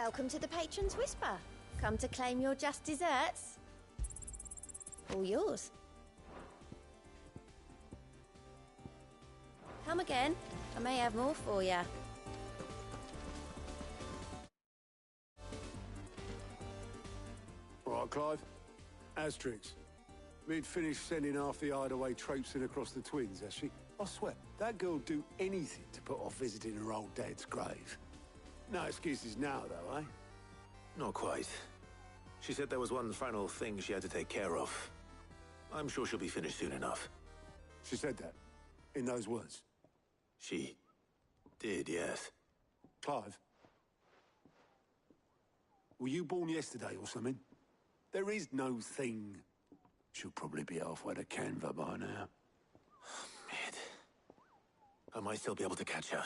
Welcome to the Patron's Whisper. Come to claim your just desserts? All yours. Come again. I may have more for you. All right, Clive. Asterix. Mid finished sending half the hideaway traipsing across the twins, has she? I swear, that girl'd do anything to put off visiting her old dad's grave. No excuses now, though, eh? Not quite. She said there was one final thing she had to take care of. I'm sure she'll be finished soon enough. She said that? In those words? She did, yes. Clive? Were you born yesterday or something? There is no thing. She'll probably be halfway to Canva by now. Mid. I might still be able to catch her.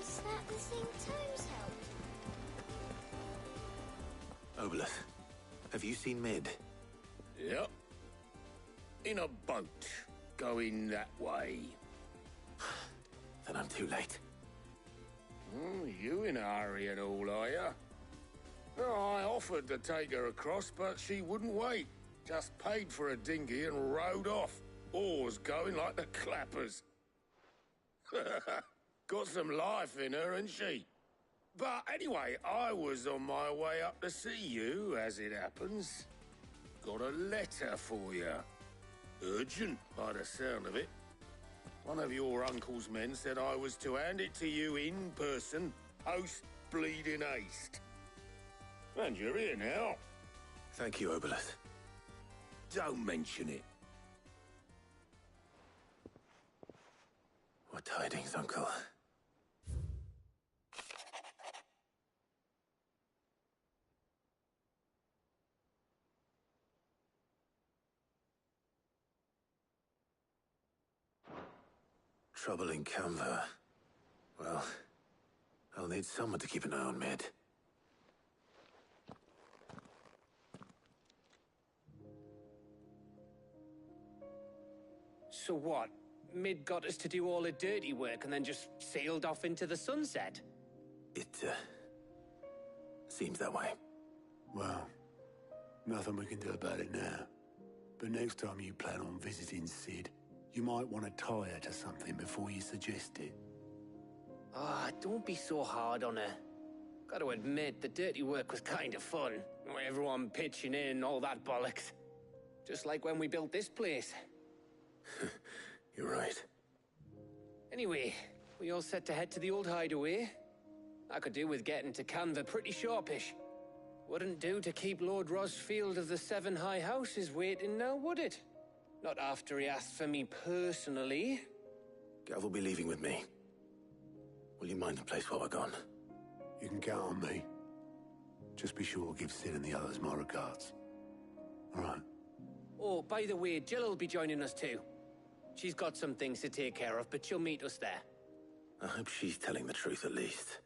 Is that the thing Tomes helped? Obolus, have you seen Mid? Yep. In a boat, going that way. Then I'm too late. You in a hurry and all, are you? I offered to take her across, but she wouldn't wait. Just paid for a dinghy and rowed off. Oars going like the clappers. Got some life in her, ain't she? But anyway, I was on my way up to see you, as it happens. Got a letter for you. Urgent, by the sound of it. One of your uncle's men said I was to hand it to you in person, post bleeding haste. And you're here now. Thank you, Obolus. Don't mention it. What tidings, Uncle? Trouble in Canva. Well, I'll need someone to keep an eye on Mid. So what? Mid got us to do all the dirty work and then just sailed off into the sunset? It, seems that way. Well, nothing we can do about it now. But next time you plan on visiting Sid, you might want to tie her to something before you suggest it. Ah, don't be so hard on her. Gotta admit, the dirty work was kind of fun. Everyone pitching in and all that bollocks. Just like when we built this place. You're right. Anyway, we all set to head to the old hideaway. I could do with getting to Canva pretty sharpish. Wouldn't do to keep Lord Rosfield of the Seven High Houses waiting now, would it? Not after he asked for me personally. Gav will be leaving with me. Will you mind the place while we're gone? You can count on me. Just be sure to give Sid and the others my regards. All right. Oh, by the way, Jill will be joining us too. She's got some things to take care of, but she'll meet us there. I hope she's telling the truth at least.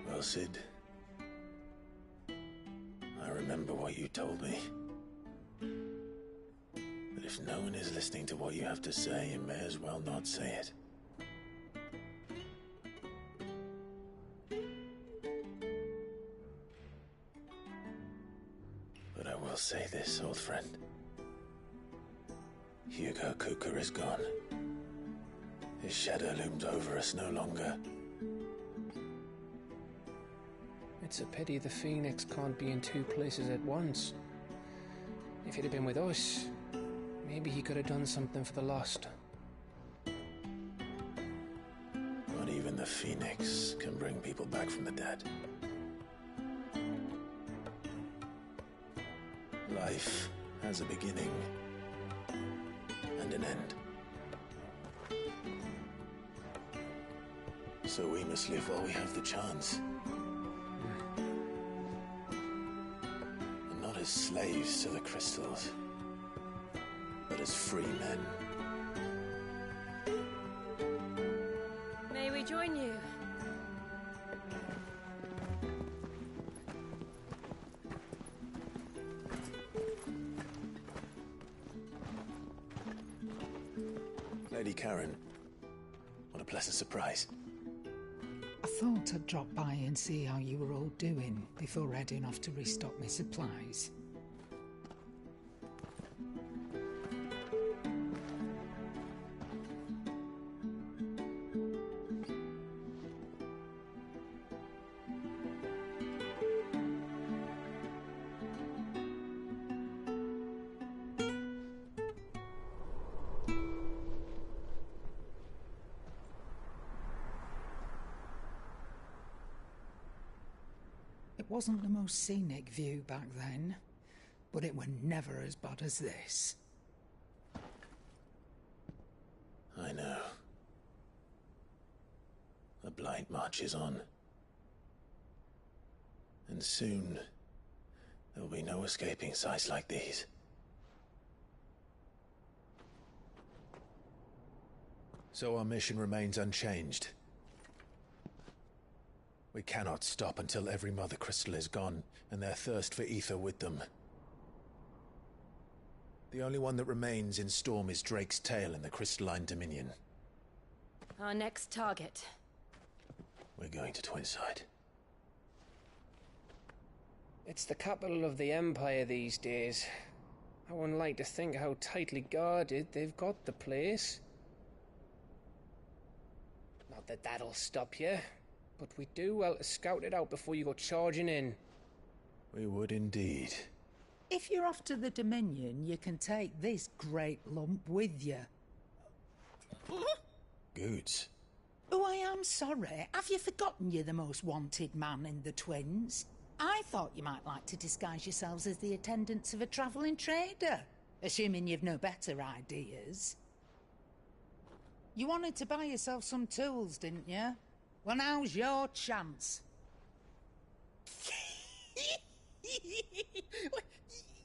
Well, Sid, I what you told me. But if no one is listening to what you have to say, you may as well not say it. But I will say this, old friend. Hugo Kuka is gone. His shadow looms over us no longer. It's a pity the Phoenix can't be in two places at once. If he'd have been with us, maybe he could have done something for the Lost. Not even the Phoenix can bring people back from the dead. Life has a beginning and an end. So we must live while we have the chance. And not as slaves to the crystals, but as free men. May we join you? Lady Karen, what a pleasant surprise. I thought I'd drop by and see how you were all doing before heading off to restock my supplies. It wasn't the most scenic view back then, but it were never as bad as this. I know. The Blight marches on. And soon, there'll be no escaping sights like these. So our mission remains unchanged. We cannot stop until every Mother Crystal is gone, and their thirst for ether with them. The only one that remains in Storm is Drake's Tail in the Crystalline Dominion. Our next target. We're going to Twinside. It's the capital of the Empire these days. I wouldn't like to think how tightly guarded they've got the place. Not that that'll stop you, but we do well to scout it out before you go charging in. We would indeed. If you're off to the Dominion, you can take this great lump with you. Goods. Oh, I am sorry. Have you forgotten you're the most wanted man in the Twins? I thought you might like to disguise yourselves as the attendants of a travelling trader, assuming you've no better ideas. You wanted to buy yourself some tools, didn't you? Well, now's your chance.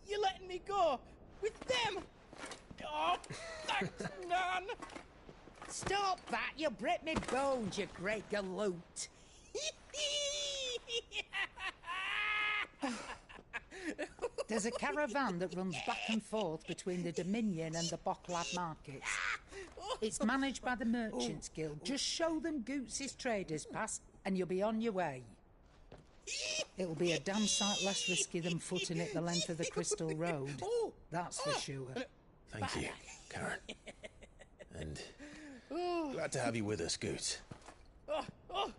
You're letting me go? With them? Oh, thanks, man! Stop that! You'll break me bones, you great galoot! There's a caravan that runs back and forth between the Dominion and the Bocklad markets. It's managed by the Merchants Guild. Just show them Goots' traders pass and you'll be on your way. It'll be a damn sight less risky than footing it the length of the Crystal Road. That's for sure. Thank you, Karen. And glad to have you with us, Goots.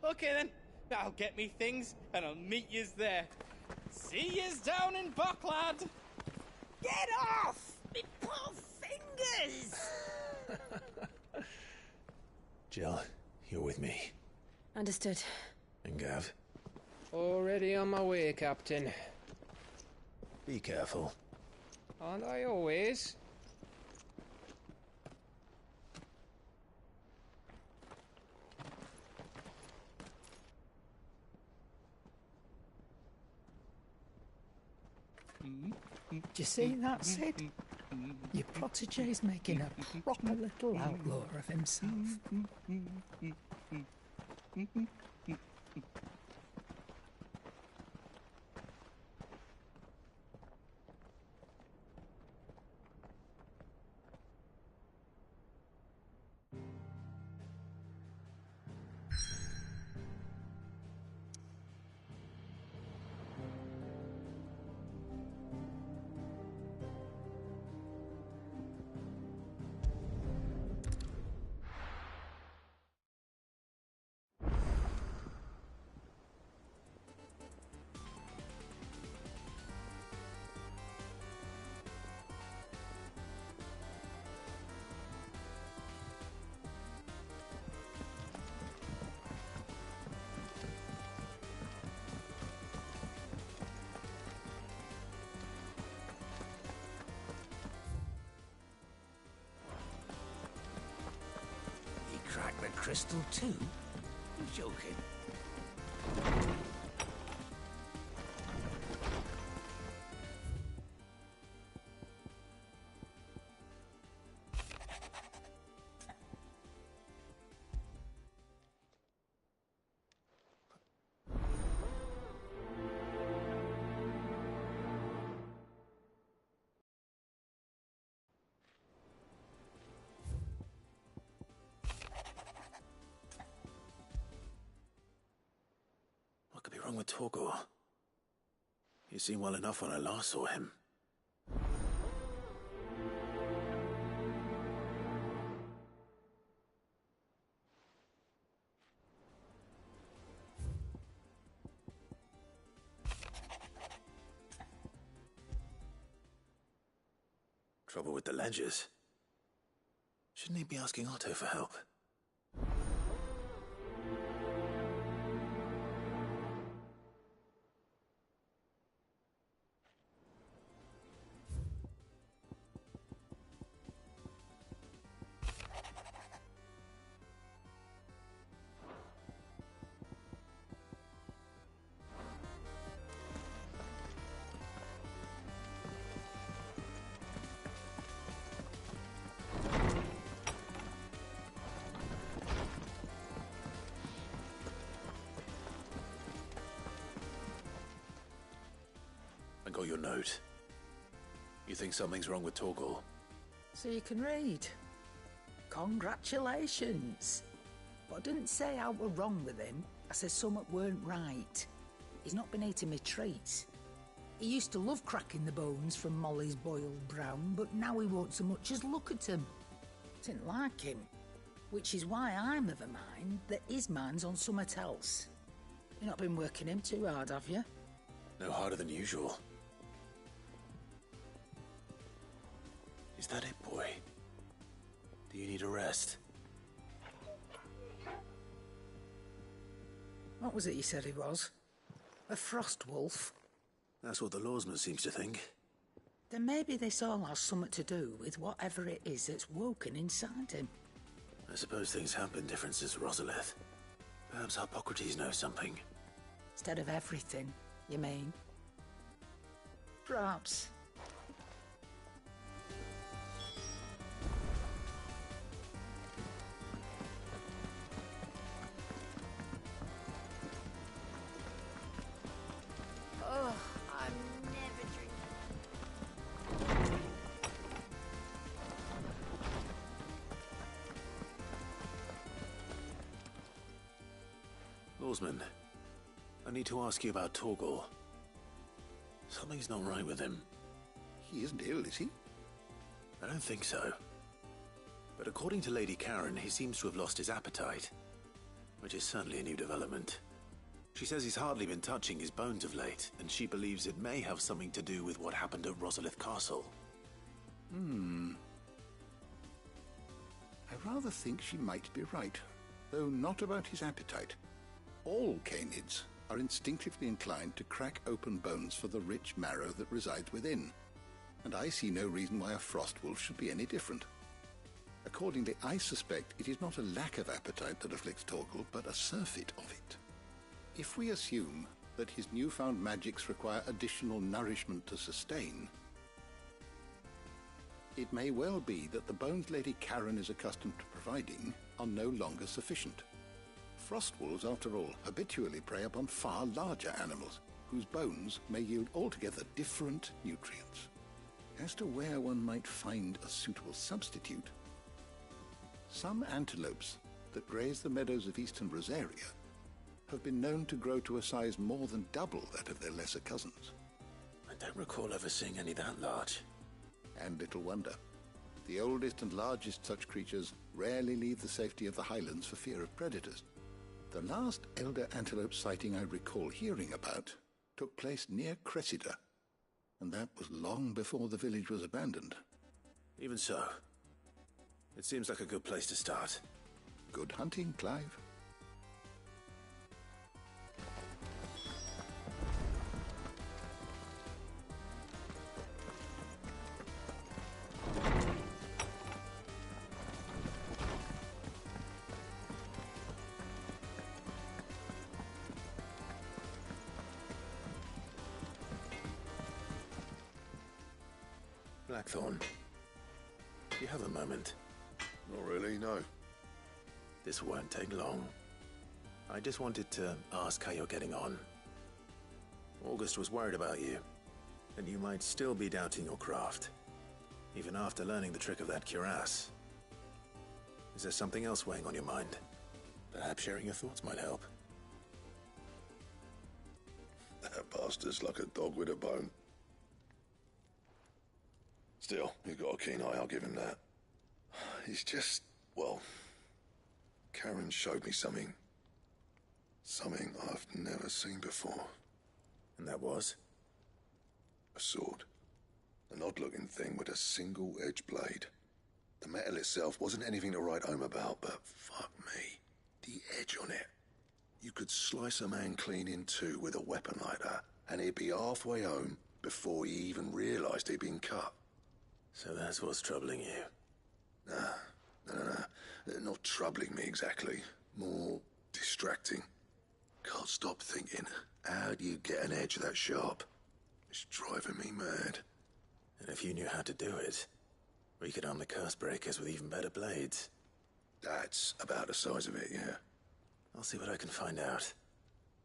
Okay then. I'll get me things and I'll meet yous there. See yous down in Bocklad. Get off! Me poor fingers! Jill, you're with me. Understood. And Gav, Already on my way, Captain. be careful. Aren't I always? Do you see that, Sid? Your protege's making a proper little outlaw of himself. crystal too? You're joking. What could be wrong with Torgor? He seemed well enough when I last saw him. Trouble with the ledgers. Shouldn't he be asking Otto for help? I got your note. You think something's wrong with Torgor? So you can read. Congratulations. But I didn't say I were wrong with him. I said something weren't right. He's not been eating me treats. He used to love cracking the bones from Molly's boiled brown, but now he won't so much as look at them. Didn't like him. Which is why I'm of a mind that his mind's on something else. You've not been working him too hard, have you? No harder than usual. Is that it, boy? Do you need a rest? What was it you said he was? A frost wolf? That's what the lawsman seems to think. Then maybe this all has something to do with whatever it is that's woken inside him. I suppose things have been different since Rosalith. Perhaps Hippocrates knows something. Instead of everything, you mean? Perhaps. Oh, I'm never drinking. Lawsman, I need to ask you about Torgor. Something's not right with him. He isn't ill, is he? I don't think so. But according to Lady Karen, he seems to have lost his appetite, which is certainly a new development. She says he's hardly been touching his bones of late, and she believes it may have something to do with what happened at Rosalith Castle. I rather think she might be right, though not about his appetite. All canids are instinctively inclined to crack open bones for the rich marrow that resides within, and I see no reason why a frost wolf should be any different. Accordingly, I suspect it is not a lack of appetite that afflicts Torgor, but a surfeit of it. If we assume that his newfound magics require additional nourishment to sustain, it may well be that the bones Lady Karen is accustomed to providing are no longer sufficient. Frost wolves, after all, habitually prey upon far larger animals, whose bones may yield altogether different nutrients. As to where one might find a suitable substitute, some antelopes that graze the meadows of eastern Rosaria have been known to grow to a size more than double that of their lesser cousins. I don't recall ever seeing any that large. And little wonder. The oldest and largest such creatures rarely leave the safety of the highlands for fear of predators. The last elder antelope sighting I recall hearing about took place near Cressida, and that was long before the village was abandoned. Even so, it seems like a good place to start. Good hunting, Clive. Blackthorn. Do you have a moment? Not really, no. This won't take long. I just wanted to ask how you're getting on. August was worried about you, and you might still be doubting your craft, even after learning the trick of that cuirass. Is there something else weighing on your mind? Perhaps sharing your thoughts might help. That bastard's like a dog with a bone. Still, he's got a keen eye, I'll give him that. He's just, well, Karen showed me something. Something I've never seen before. And that was? A sword. An odd-looking thing with a single-edged blade. The metal itself wasn't anything to write home about, but fuck me. The edge on it. You could slice a man clean in two with a weapon like that, and he'd be halfway home before he even realised he'd been cut. So that's what's troubling you? No. Not troubling me exactly. More distracting. Can't stop thinking, how do you get an edge that sharp? It's driving me mad. And if you knew how to do it, we could arm the curse breakers with even better blades. That's about the size of it, yeah. I'll see what I can find out.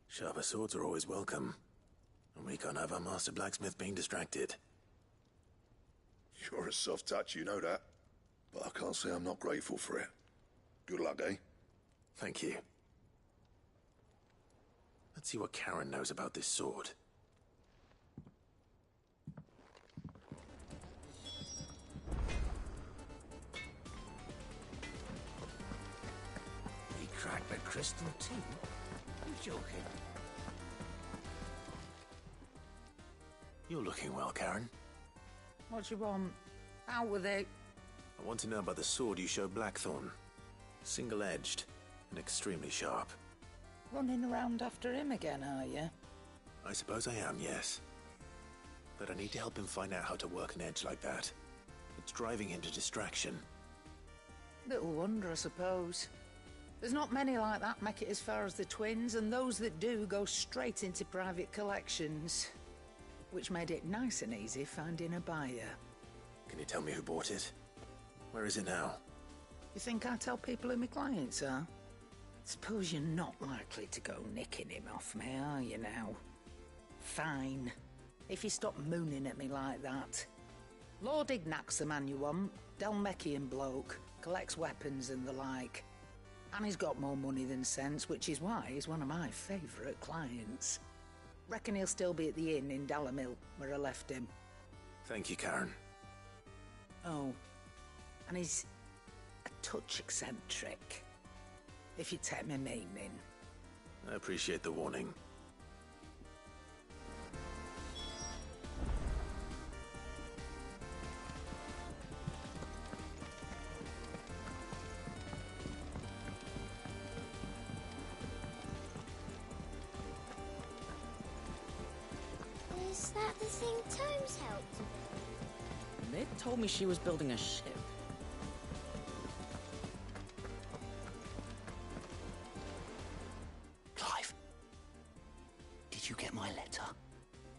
Sharper swords are always welcome. And we can't have our master blacksmith being distracted. You're a soft touch, you know that. But I can't say I'm not grateful for it. Good luck, eh? Thank you. Let's see what Karen knows about this sword. He cracked the crystal too? You joking? You're looking well, Karen. What do you want? Out with it. I want to know about the sword you showed Blackthorn. Single-edged and extremely sharp. Running around after him again, are you? I suppose I am, yes. But I need to help him find out how to work an edge like that. It's driving him to distraction. Little wonder, I suppose. There's not many like that make it as far as the twins, and those that do go straight into private collections. Which made it nice and easy finding a buyer. Can you tell me who bought it? Where is it now? You think I tell people who my clients are? Suppose you're not likely to go nicking him off me, are you now? Fine. If you stop mooning at me like that. Lord Ignac's the man you want. Dalmekian bloke. Collects weapons and the like. And he's got more money than sense, which is why he's one of my favourite clients. Reckon he'll still be at the inn in Dalamil, where I left him. Thank you, Karen. Oh, and he's a touch eccentric, if you take my meaning. I appreciate the warning. Is that the thing Tomes helped with? Ned told me she was building a ship. Clive, did you get my letter?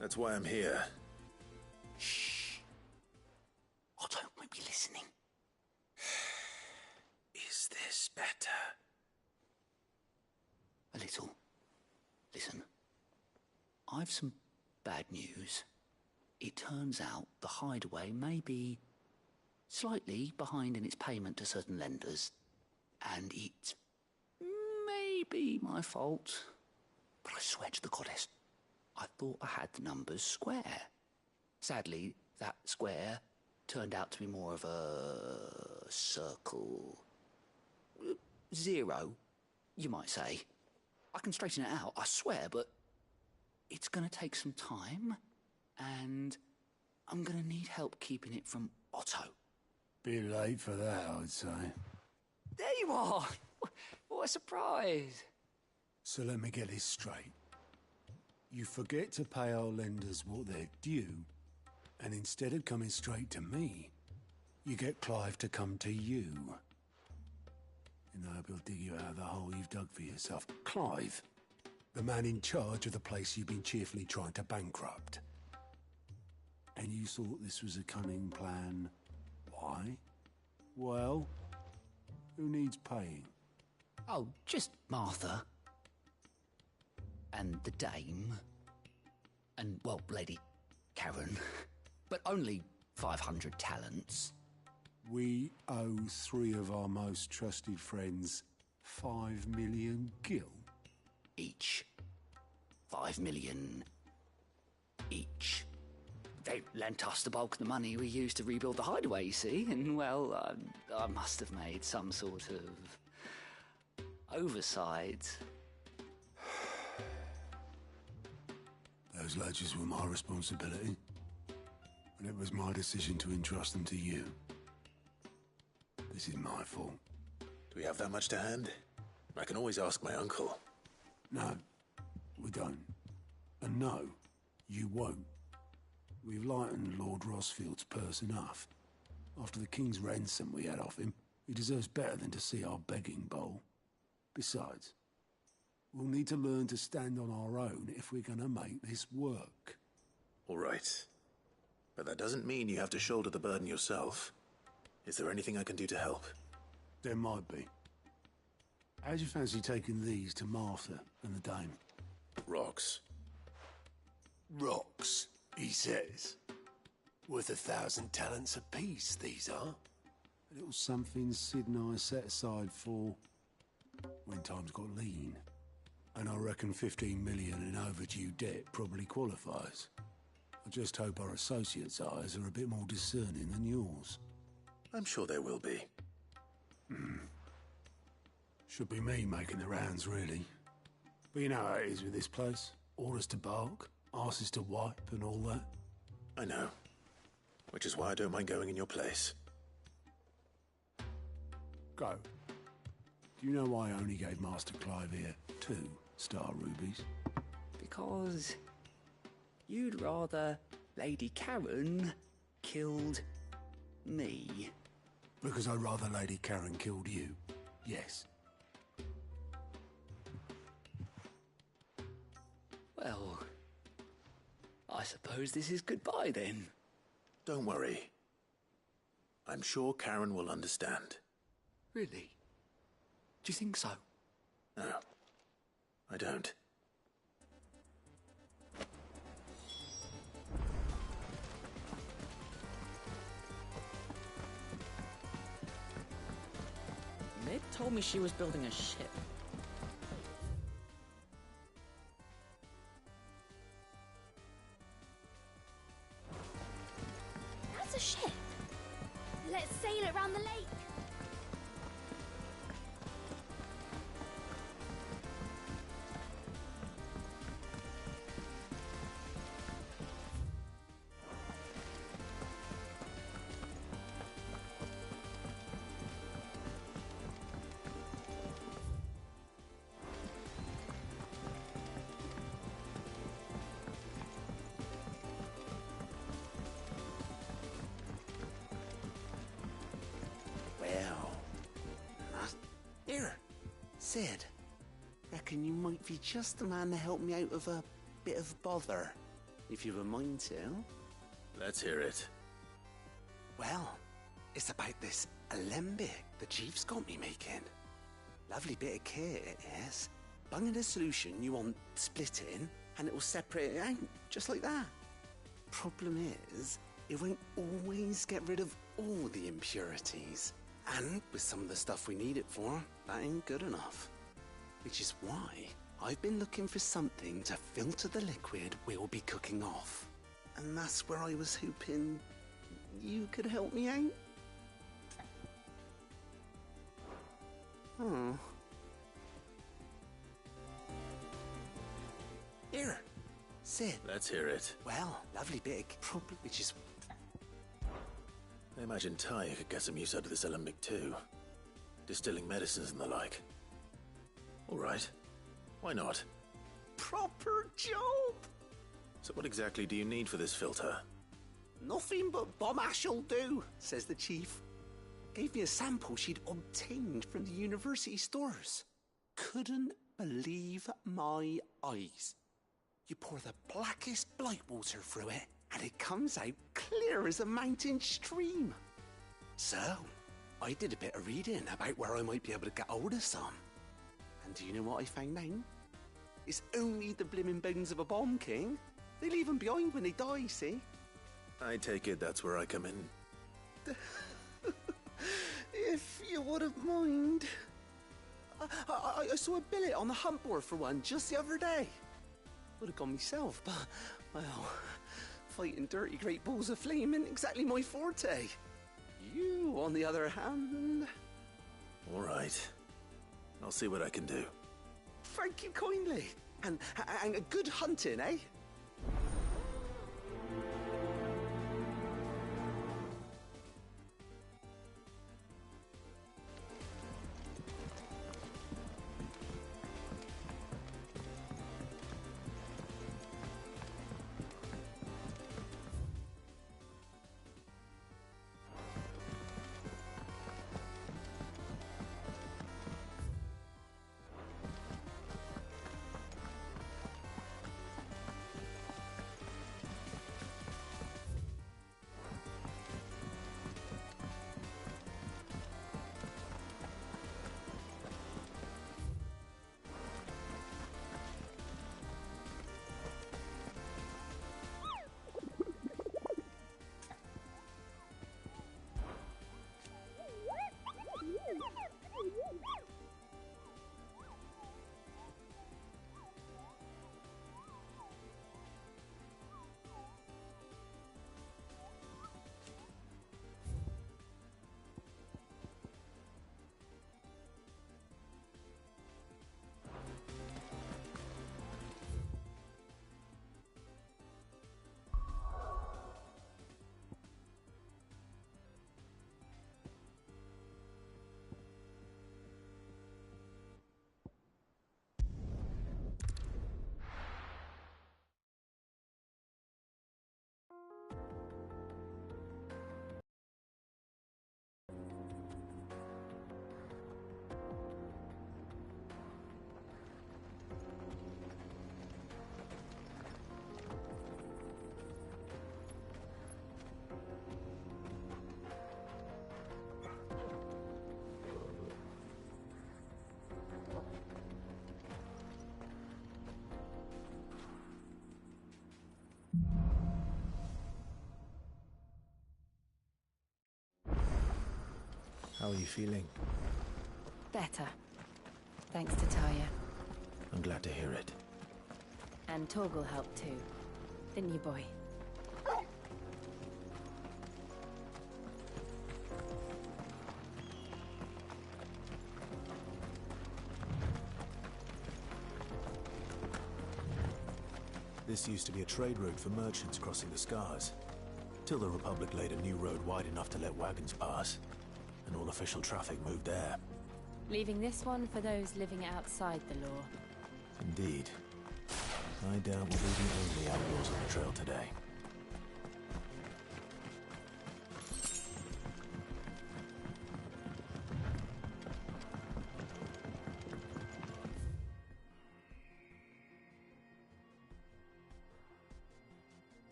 That's why I'm here. Shh. Otto might be listening. Is this better? A little. Listen. I've some bad news. It turns out the Hideaway may be slightly behind in its payment to certain lenders, and it may be my fault. But I swear to the goddess, I thought I had the numbers square. Sadly, that square turned out to be more of a circle. Zero, you might say. I can straighten it out, I swear, but it's gonna take some time, and I'm gonna need help keeping it from Otto. Bit late for that, I'd say. There you are! What a surprise! So let me get this straight. You forget to pay our lenders what they're due, and instead of coming straight to me, you get Clive to come to you. And I hope he'll dig you out of the hole you've dug for yourself. Clive, the man in charge of the place you've been cheerfully trying to bankrupt. And you thought this was a cunning plan. Why? Well, who needs paying? Oh, just Martha. And the dame. And, well, Lady Karen. But only 500 talents. We owe 3 of our most trusted friends 5 million gil. Each. 5 million each. They lent us the bulk of the money we used to rebuild the hideaway, you see, and, well, I must have made some sort of oversight. Those ledgers were my responsibility, and it was my decision to entrust them to you. This is my fault. Do we have that much to hand? I can always ask my uncle. No, we don't. And no, you won't. We've lightened Lord Rosfield's purse enough. After the king's ransom we had off him, he deserves better than to see our begging bowl. Besides, we'll need to learn to stand on our own if we're gonna make this work. All right. But that doesn't mean you have to shoulder the burden yourself. Is there anything I can do to help? There might be. How'd you fancy taking these to Martha and the dame? Rocks. Rocks, he says. Worth 1,000 talents apiece, these are. A little something Sid and I set aside for when times got lean. And I reckon 15 million in overdue debt probably qualifies. I just hope our associates' eyes are a bit more discerning than yours. I'm sure there will be. Should be me making the rounds, really. But you know how it is with this place. Orders to bark, arses to wipe, and all that. I know. Which is why I don't mind going in your place. Go. Do you know why I only gave Master Clive here 2 star rubies? Because you'd rather Lady Karen killed me. Because I'd rather Lady Karen killed you. Yes. Well, I suppose this is goodbye then. Don't worry. I'm sure Karen will understand. Really? Do you think so? No, I don't. Meg told me she was building a ship. That's a ship. Let's sail it around the lake. Here, Sid. Reckon you might be just the man to help me out of a bit of bother, if you've a mind to. Let's hear it. Well, it's about this alembic the chief's got me making. Lovely bit of kit it is. Bung in a solution you want splitting, and it will separate it out, just like that. Problem is, it won't always get rid of all the impurities. And with some of the stuff we need it for, that ain't good enough. Which is why I've been looking for something to filter the liquid we'll be cooking off. And that's where I was hoping you could help me out. Oh. Here, Sid. Let's hear it. Well, lovely bit of problem, which is... I imagine Ty could get some use out of this alembic too. Distilling medicines and the like. All right. Why not? Proper job! So what exactly do you need for this filter? Nothing but bomb ash'll do, says the chief. Gave me a sample she'd obtained from the university stores. Couldn't believe my eyes. You pour the blackest blight water through it, and it comes out clear as a mountain stream. So, I did a bit of reading about where I might be able to get hold of some. And do you know what I found out? It's only the blimmin' bones of a bomb king. They leave them behind when they die, see? I take it that's where I come in. If you wouldn't mind. I saw a billet on the hunt board for one just the other day. Would have gone myself, but, well, fighting dirty great balls of flame isn't exactly my forte. You, on the other hand... All right. I'll see what I can do. Thank you kindly. And a good hunting, eh? How are you feeling? Better. Thanks to Taya. I'm glad to hear it. And Torgal helped too. Didn't you, boy? This used to be a trade route for merchants crossing the Scars, till the Republic laid a new road wide enough to let wagons pass, and all official traffic moved there. Leaving this one for those living outside the law. Indeed. I doubt we'll be the only outlaws on the trail today.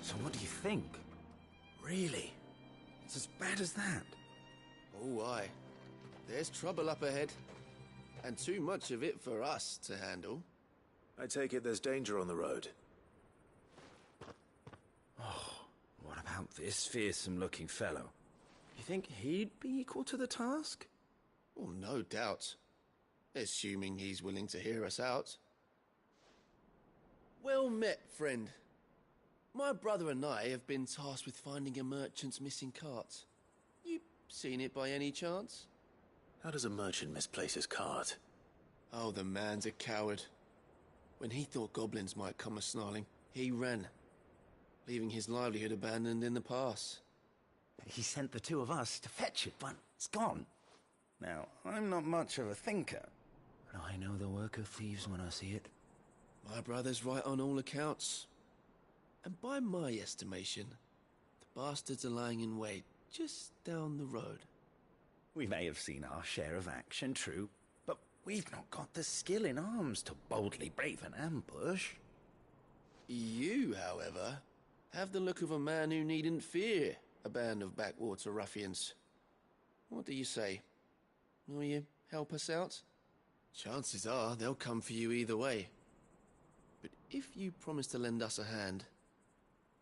So what do you think? Really? It's as bad as that? Oh, aye. There's trouble up ahead. And too much of it for us to handle. I take it there's danger on the road. Oh, what about this fearsome-looking fellow? You think he'd be equal to the task? Oh, no doubt. Assuming he's willing to hear us out. Well met, friend. My brother and I have been tasked with finding a merchant's missing cart. You seen it by any chance? How does a merchant misplace his cart? Oh, the man's a coward. When he thought goblins might come a-snarling, he ran, leaving his livelihood abandoned in the pass. He sent the two of us to fetch it, but it's gone. Now, I'm not much of a thinker, but I know the work of thieves when I see it. My brother's right on all accounts. And by my estimation, the bastards are lying in wait just down the road. We may have seen our share of action, true, but we've not got the skill in arms to boldly brave an ambush. You, however, have the look of a man who needn't fear a band of backwater ruffians. What do you say? Will you help us out? Chances are they'll come for you either way. But if you promise to lend us a hand,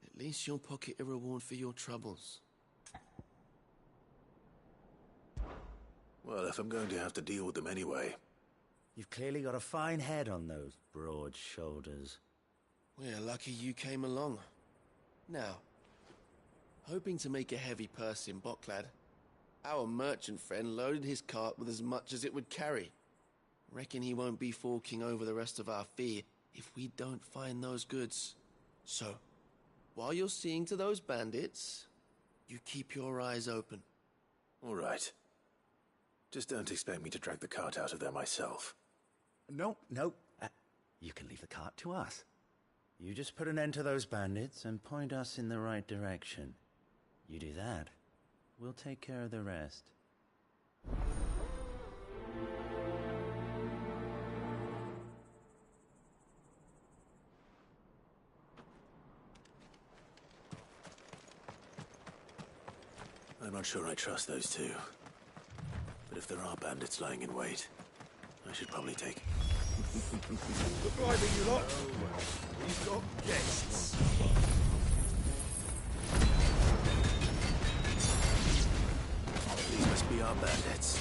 at least you'll pocket a reward for your troubles. Well, if I'm going to have to deal with them anyway. You've clearly got a fine head on those broad shoulders. We're lucky you came along. Now, hoping to make a heavy purse in Boklad, our merchant friend loaded his cart with as much as it would carry. Reckon he won't be forking over the rest of our fee if we don't find those goods. So, while you're seeing to those bandits, you keep your eyes open. All right. Just don't expect me to drag the cart out of there myself. No. You can leave the cart to us. You just put an end to those bandits and point us in the right direction. You do that, we'll take care of the rest. I'm not sure I trust those two. But if there are bandits lying in wait, I should probably take... Goodbye, you lot. We've got guests. These must be our bandits.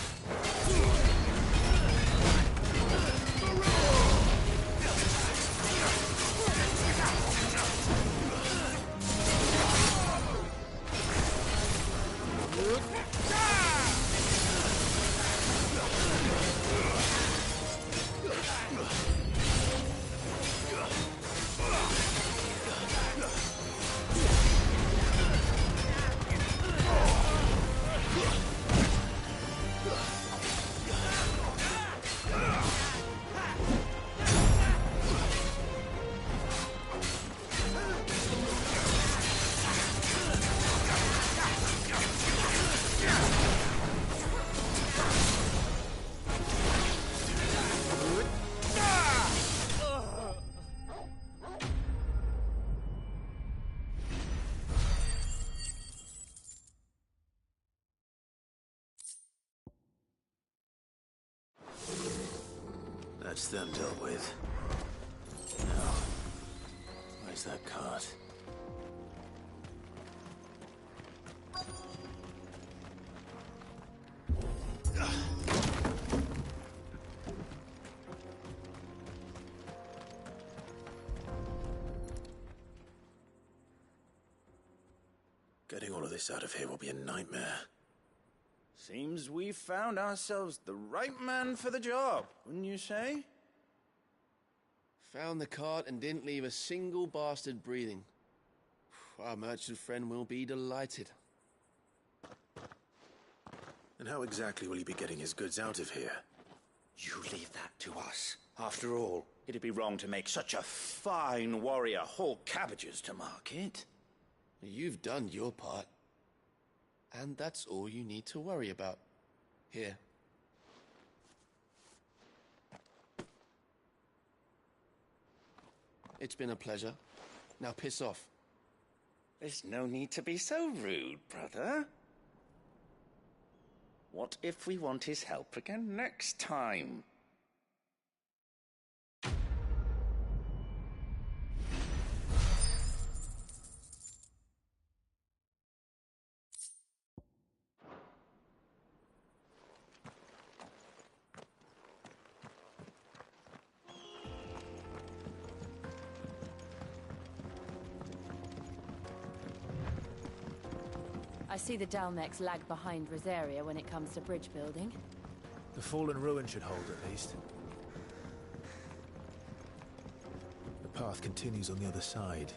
That's them dealt with. Now, where's that cart? Getting all of this out of here will be a nightmare. Seems we've found ourselves the right man for the job, wouldn't you say? Found the cart and didn't leave a single bastard breathing. Our merchant friend will be delighted. And how exactly will he be getting his goods out of here? You leave that to us. After all, it'd be wrong to make such a fine warrior haul cabbages to market. You've done your part. And that's all you need to worry about. Here. It's been a pleasure. Now piss off. There's no need to be so rude, brother. What if we want his help again next time? I see the Dalmex lag behind Rosaria when it comes to bridge building. The fallen ruin should hold, at least. path continues on the other side.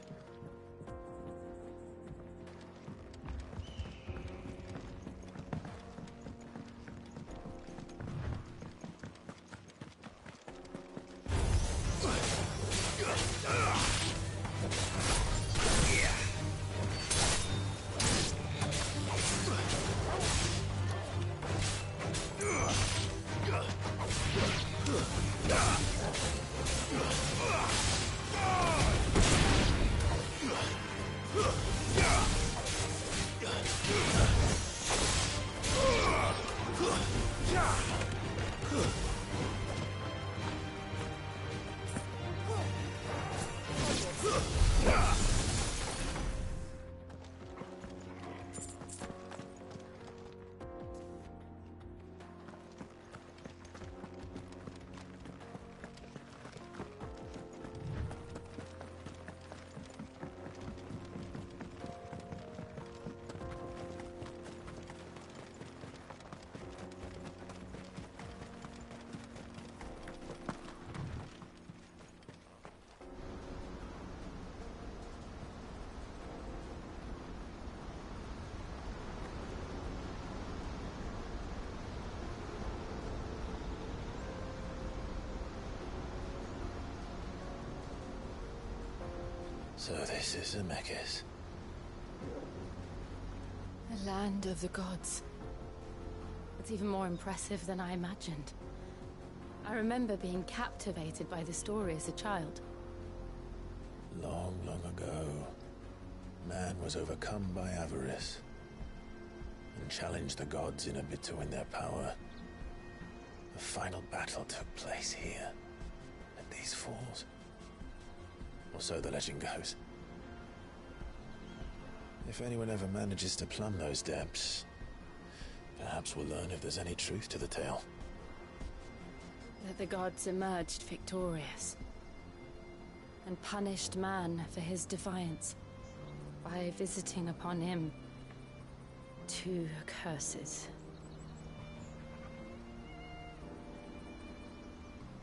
So this is Zemeckis. The land of the gods. It's even more impressive than I imagined. I remember being captivated by the story as a child. Long, long ago, man was overcome by avarice and challenged the gods in a bid to win their power. The final battle took place here, at these falls. Or so the legend goes. If anyone ever manages to plumb those depths, perhaps we'll learn if there's any truth to the tale. That the gods emerged victorious and punished man for his defiance by visiting upon him 2 curses.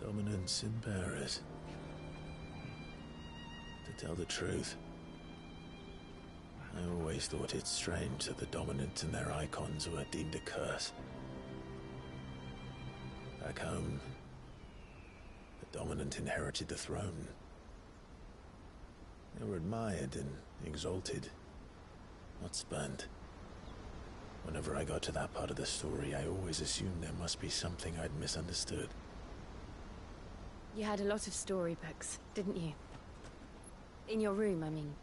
Dominance and bearers. To tell the truth, I always thought it strange that the dominant and their icons were deemed a curse. Back home, the dominant inherited the throne. They were admired and exalted, not spurned. Whenever I got to that part of the story, I always assumed there must be something I'd misunderstood. You had a lot of storybooks, didn't you? In your room, I mean.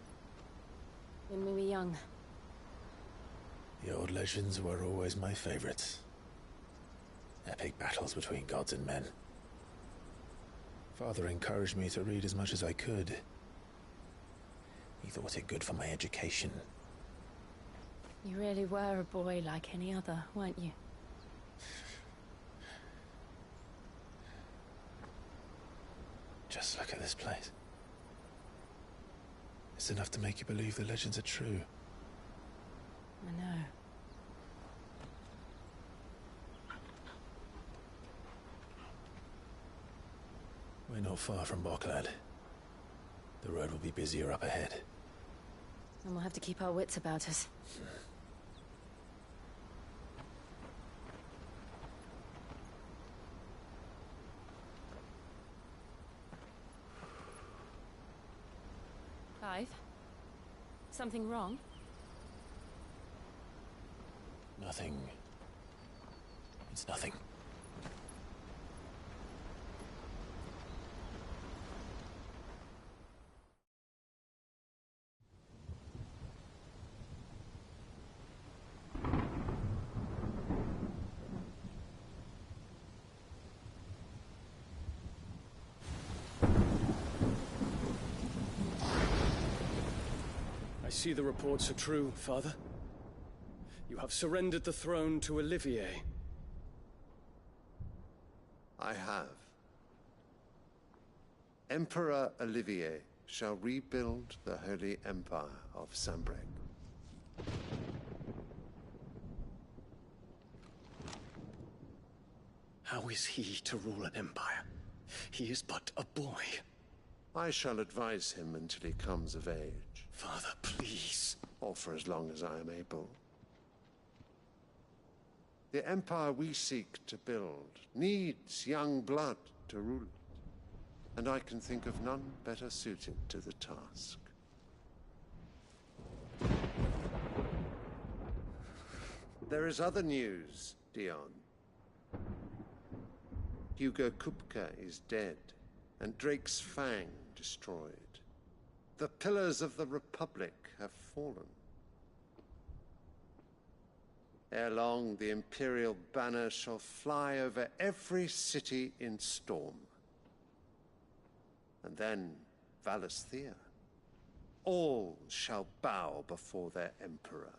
When we were young. The old legends were always my favorites. Epic battles between gods and men. Father encouraged me to read as much as I could. He thought it good for my education. You really were a boy like any other, weren't you? Just look at this place. It's enough to make you believe the legends are true. I know. We're not far from Boklad. The road will be busier up ahead. And we'll have to keep our wits about us. Clive? Something wrong? Nothing. It's nothing. I see the reports are true, Father. You have surrendered the throne to Olivier. I have. Emperor Olivier shall rebuild the Holy Empire of Sanbreque. How is he to rule an empire? He is but a boy. I shall advise him until he comes of age. Father, please. Or for as long as I am able. The empire we seek to build needs young blood to rule it, and I can think of none better suited to the task. There is other news, Dion. Hugo Kupka is dead, and Drake's Fang destroyed. The pillars of the Republic have fallen. Ere long, the Imperial banner shall fly over every city in Storm. And then Valisthea. All shall bow before their Emperor.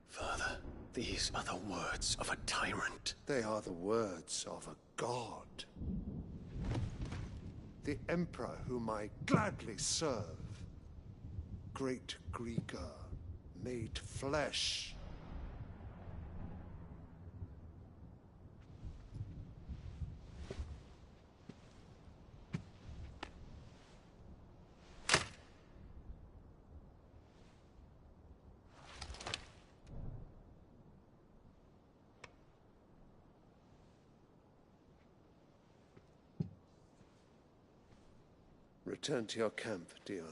Father, these are the words of a tyrant. They are the words of a god. The Emperor whom I gladly serve. Great Greagor, made flesh. Return to your camp, Dion,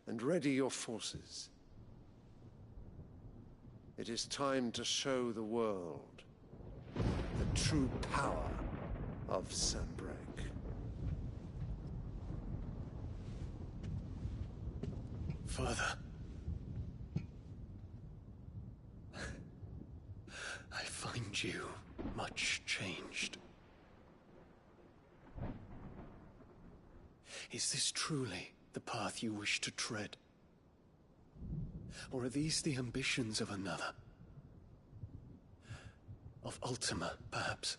and ready your forces. It is time to show the world the true power of Sanbreque. Father. I find you much changed. Is this truly the path you wish to tread? Or are these the ambitions of another? Of Ultima, perhaps?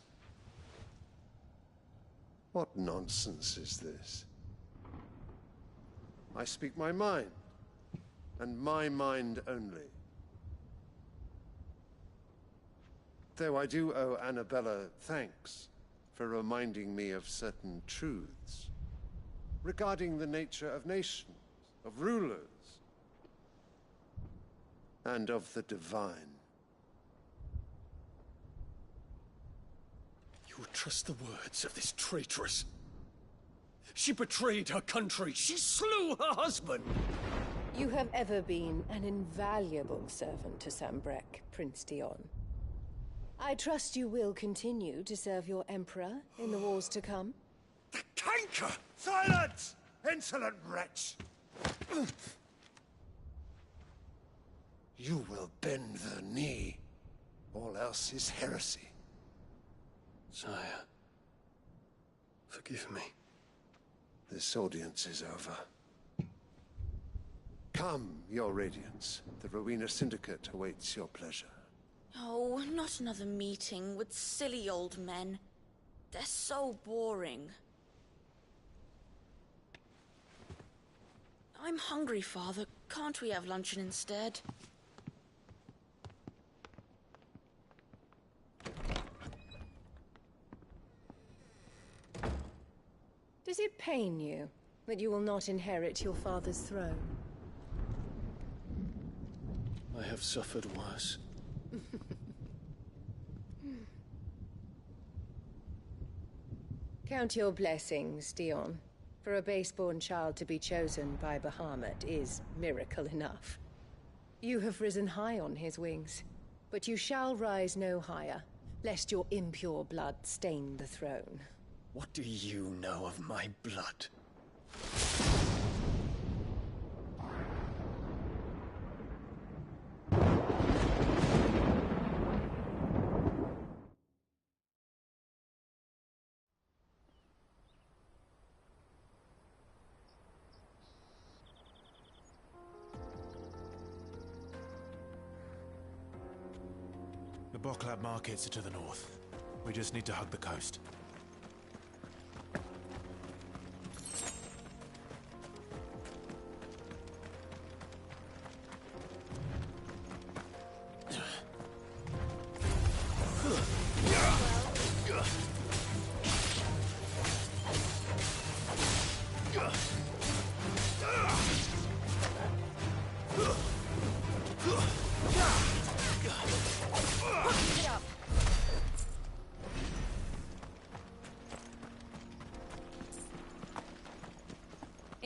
What nonsense is this? I speak my mind, and my mind only. Though I do owe Annabella thanks for reminding me of certain truths regarding the nature of nations, of rulers, and of the divine. You would trust the words of this traitress? She betrayed her country. She slew her husband. You have ever been an invaluable servant to Sanbreque, Prince Dion. I trust you will continue to serve your Emperor in the wars to come. The canker! Silence! Insolent wretch! You will bend the knee. All else is heresy. Sire, forgive me. This audience is over. Come, your Radiance. The Rowena Syndicate awaits your pleasure. Oh, not another meeting with silly old men. They're so boring. I'm hungry, Father. Can't we have luncheon instead? Does it pain you that you will not inherit your father's throne? I have suffered worse. Count your blessings, Dion. For a base-born child to be chosen by Bahamut is miracle enough. You have risen high on his wings, but you shall rise no higher, lest your impure blood stain the throne. What do you know of my blood? The Boklab markets are to the north. We just need to hug the coast.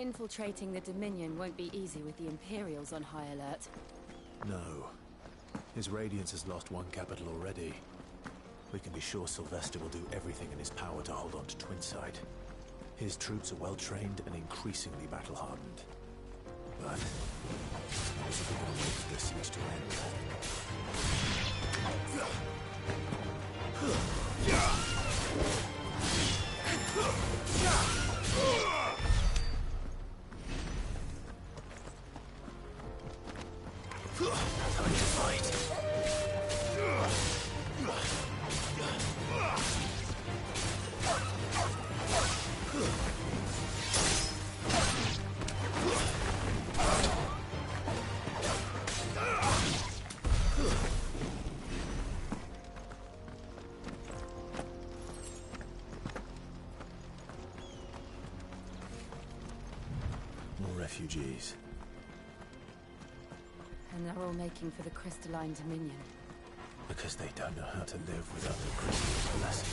Infiltrating the Dominion won't be easy with the Imperials on high alert. No. His Radiance has lost one capital already. We can be sure Sylvester will do everything in his power to hold on to Twinside. His troops are well-trained and increasingly battle-hardened. But how is we going to wait for this siege to end? Time to fight. More refugees. And they're all making for the Crystalline Dominion. Because they don't know how to live without the crystal blessing.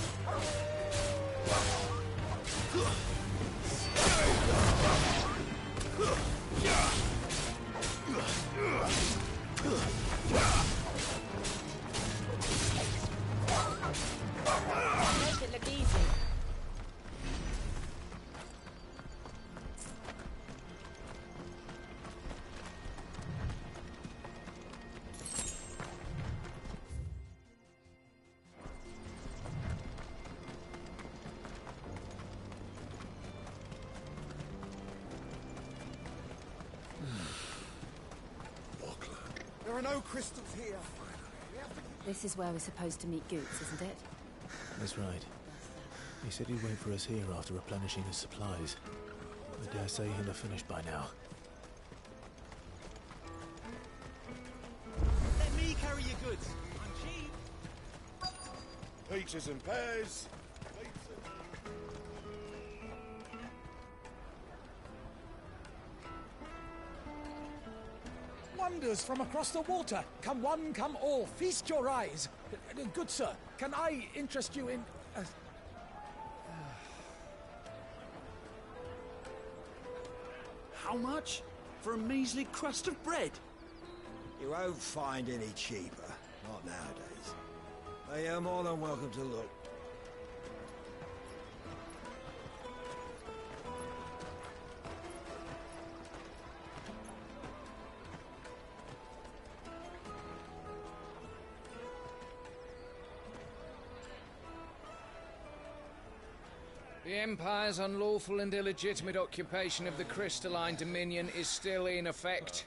Make it look easy. There are no crystals here. This is where we're supposed to meet Goots, isn't it? That's right. He said he'd wait for us here after replenishing his supplies. I dare say he'll have finished by now. Let me carry your goods. I'm cheap. Peaches and pears. Wonders from across the water. Come one, come all. Feast your eyes. Good sir, can I interest you in... How much? For a measly crust of bread? You won't find any cheaper. Not nowadays. But you're more than welcome to look. The Empire's unlawful and illegitimate occupation of the Crystalline Dominion is still in effect.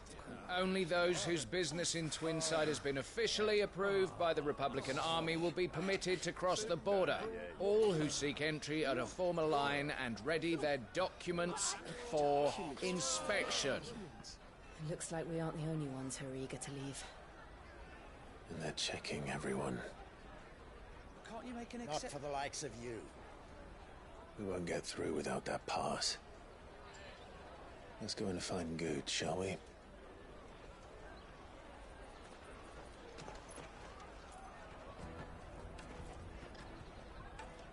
Only those whose business in Twinside has been officially approved by the Republican Army will be permitted to cross the border. All who seek entry are to form a line and ready their documents for inspection. It looks like we aren't the only ones who are eager to leave. And they're checking everyone. Can't you make an Not for the likes of you. We won't get through without that pass. Let's go in and find Good, shall we?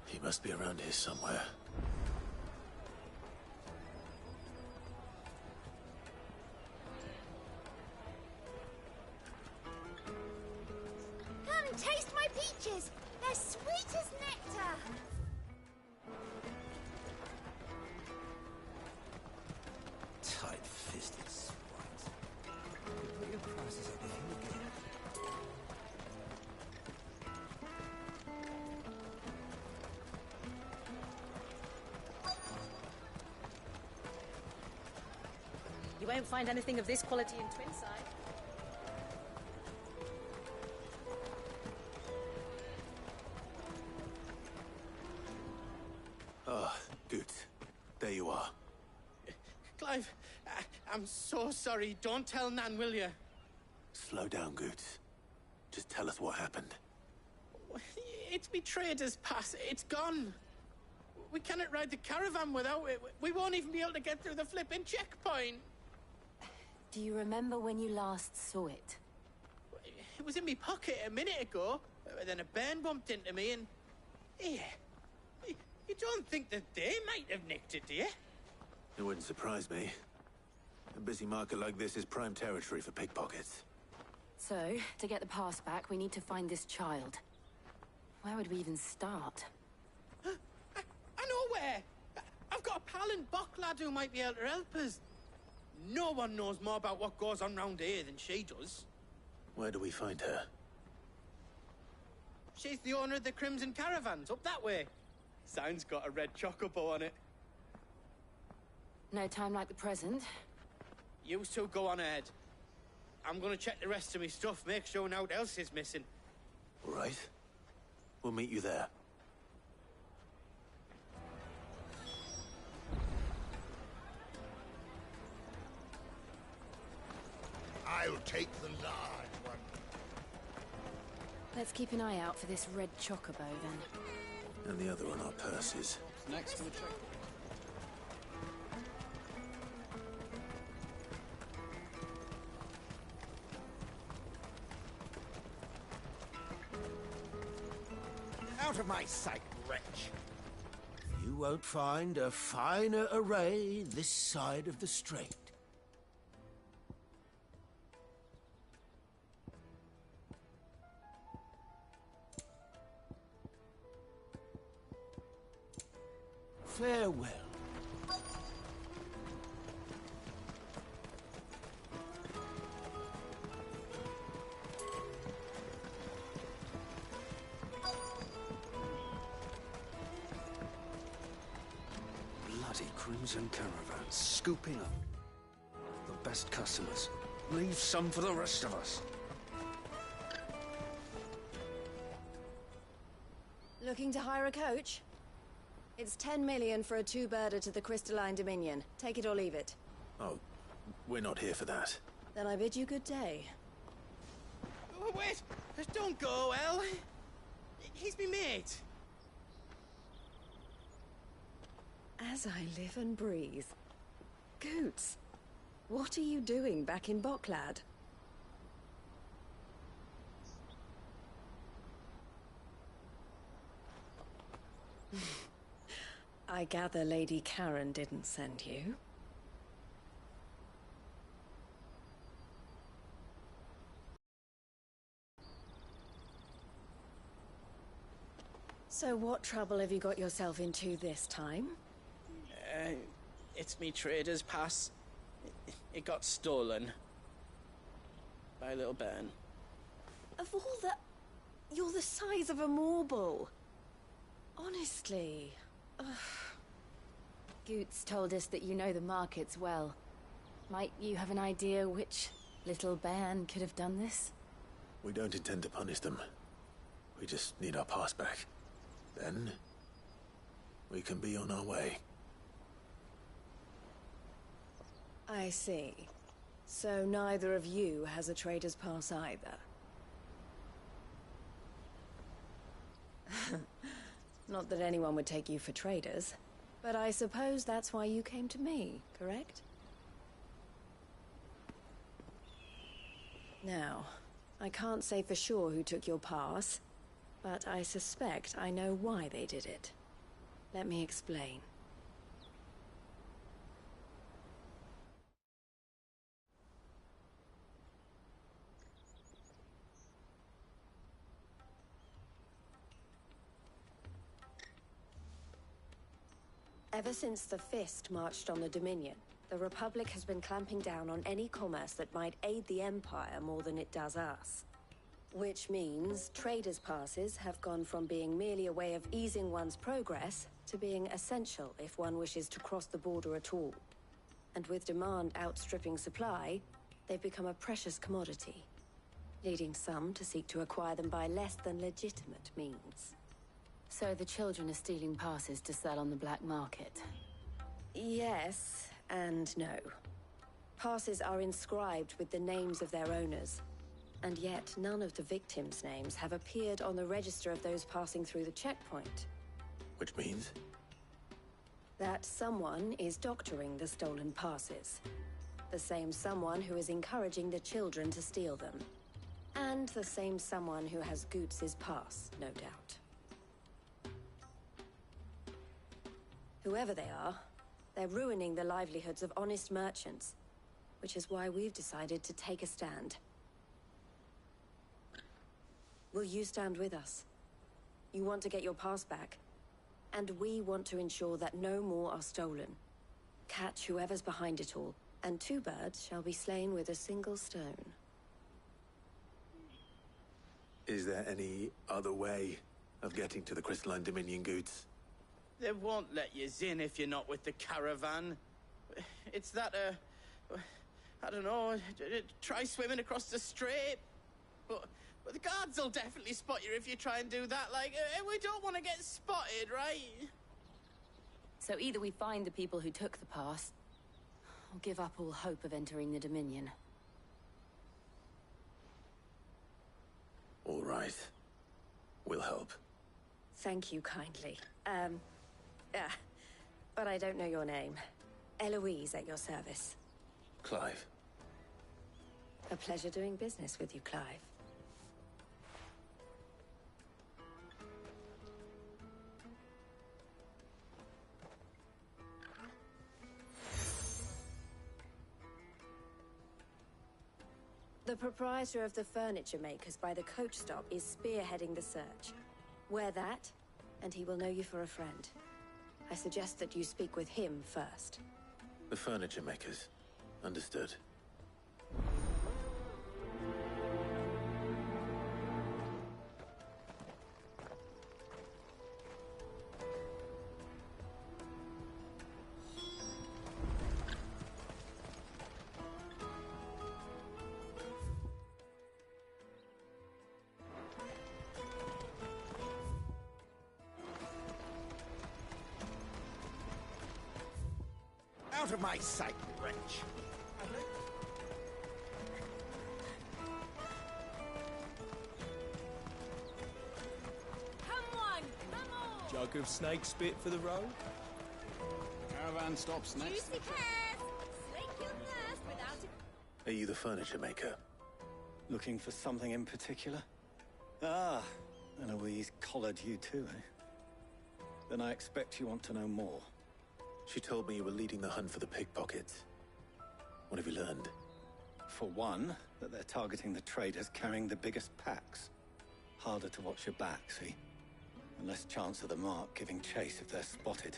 He must be around here somewhere. Come, taste my peaches. They're sweet as nectar. Tight-fisted sprites. Put your prices up if you get it. You won't find anything of this quality in Twinside. Ah, Good. There you are. Clive, I'm so sorry. Don't tell Nan, will you? Slow down, Good. Just tell us what happened. It's me trader's pass. It's gone. We cannot ride the caravan without it. We won't even be able to get through the flipping checkpoint. Do you remember when you last saw it? It was in my pocket a minute ago. Then a bairn bumped into me and... Yeah. You don't think that they might have nicked it, do you? It wouldn't surprise me. A busy market like this is prime territory for pickpockets. So, to get the pass back, we need to find this child. Where would we even start? I know where! I've got a pal in Bocklad who might be able to help us. No one knows more about what goes on round here than she does. Where do we find her? She's the owner of the Crimson Caravans, up that way. Sign's got a red chocobo on it. No time like the present. You two go on ahead. I'm gonna check the rest of my stuff, make sure naught else is missing. All right. We'll meet you there. I'll take the large one. Let's keep an eye out for this red chocobo, then. And the other on our purses. Next to the check. Out of my sight, wretch. You won't find a finer array this side of the strait. Farewell. Bloody Crimson Caravans, scooping up the best customers. Leave some for the rest of us. Looking to hire a coach? It's 10 million for a two-birder to the Crystalline Dominion. Take it or leave it. Oh, we're not here for that. Then I bid you good day. Oh, wait! Don't go, El! He's me mate. As I live and breathe. Goots, what are you doing back in Bocklad? I gather Lady Karen didn't send you. So what trouble have you got yourself into this time? It's me trader's pass. It got stolen. By little Ben. Of all the... You're the size of a marble. Honestly. Ugh. Goots told us that you know the markets well. Might you have an idea which little bairn could have done this? We don't intend to punish them. We just need our pass back. Then, we can be on our way. I see. So neither of you has a trader's pass either. Not that anyone would take you for traders, but I suppose that's why you came to me, correct? Now, I can't say for sure who took your pass, but I suspect I know why they did it. Let me explain. Ever since the Fist marched on the Dominion, the Republic has been clamping down on any commerce that might aid the Empire more than it does us. Which means traders' passes have gone from being merely a way of easing one's progress to being essential if one wishes to cross the border at all. And with demand outstripping supply, they've become a precious commodity, leading some to seek to acquire them by less than legitimate means. So the children are stealing passes to sell on the black market? Yes and no. Passes are inscribed with the names of their owners, and yet none of the victims' names have appeared on the register of those passing through the checkpoint. Which means? That someone is doctoring the stolen passes. The same someone who is encouraging the children to steal them. And the same someone who has Goots' pass, no doubt. Whoever they are, They're ruining the livelihoods of honest merchants, which is why we've decided to take a stand. Will you stand with us? You want to get your pass back, and we want to ensure that no more are stolen. Catch whoever's behind it all, and 2 birds shall be slain with a single stone. Is there any other way of getting to the Crystalline Dominion goods? They won't let you in if you're not with the caravan. It's that, I don't know, try swimming across the strait. But the guards will definitely spot you if you try and do that. Like, we don't want to get spotted, right? So either we find the people who took the pass, or give up all hope of entering the Dominion. All right. We'll help. Thank you kindly. But I don't know your name. Eloise at your service. Clive. A pleasure doing business with you, Clive. The proprietor of the furniture makers by the coach stop is spearheading the search. Wear that, and he will know you for a friend. I suggest that you speak with him first. The furniture makers. Understood. Out of my sight, wretch! Come on! Come on! Jug of snake spit for the road? Caravan stops next. Juicy pears! Snake killed first without it. Are you the furniture maker? Looking for something in particular? Ah, Eloise collared you too, eh? Then I expect you want to know more. She told me you were leading the hunt for the pickpockets. What have you learned? For one, that they're targeting the traders carrying the biggest packs. Harder to watch your back, see? And less chance of the mark giving chase if they're spotted.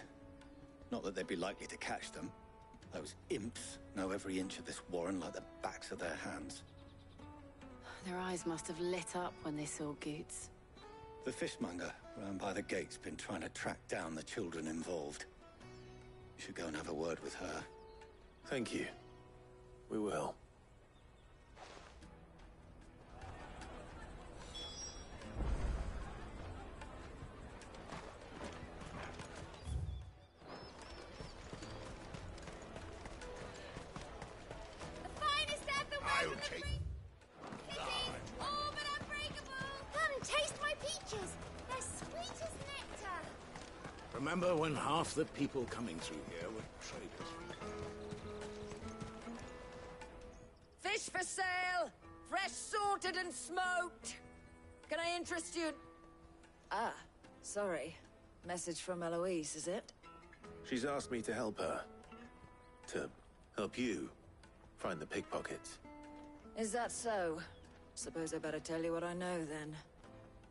Not that they'd be likely to catch them. Those imps know every inch of this warren like the backs of their hands. Their eyes must have lit up when they saw Goots. The fishmonger round by the gate's been trying to track down the children involved. You should go and have a word with her. Thank you. We will. The finest anthem I'll from the take free... Kitties, all but unbreakable! Come, taste my peaches! They're sweet as nectar! Remember when half the people coming through here were traders? Fish for sale! Fresh sorted and smoked! Can I interest you? Ah, sorry. Message from Eloise, is it? She's asked me to help her. To help you find the pickpockets. Is that so? Suppose I better tell you what I know, then.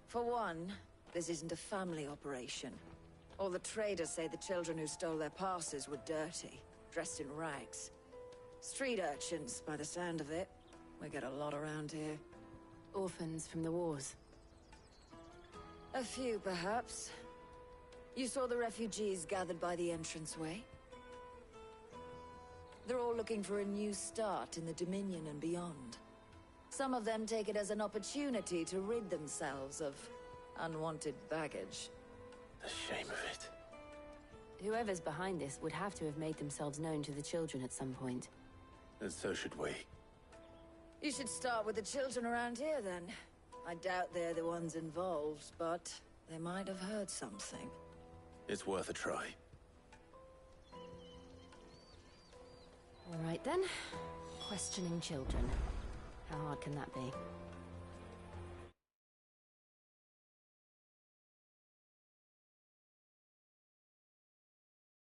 For one, this isn't a family operation. All the traders say the children who stole their passes were dirty, dressed in rags. Street urchins, by the sound of it. We get a lot around here. Orphans from the wars. A few, perhaps. You saw the refugees gathered by the entranceway? They're all looking for a new start in the Dominion and beyond. Some of them take it as an opportunity to rid themselves of unwanted baggage. The shame of it. Whoever's behind this would have to have made themselves known to the children at some point. And so should we. You should start with the children around here, then. I doubt they're the ones involved, but they might have heard something. It's worth a try. All right then. Questioning children. How hard can that be?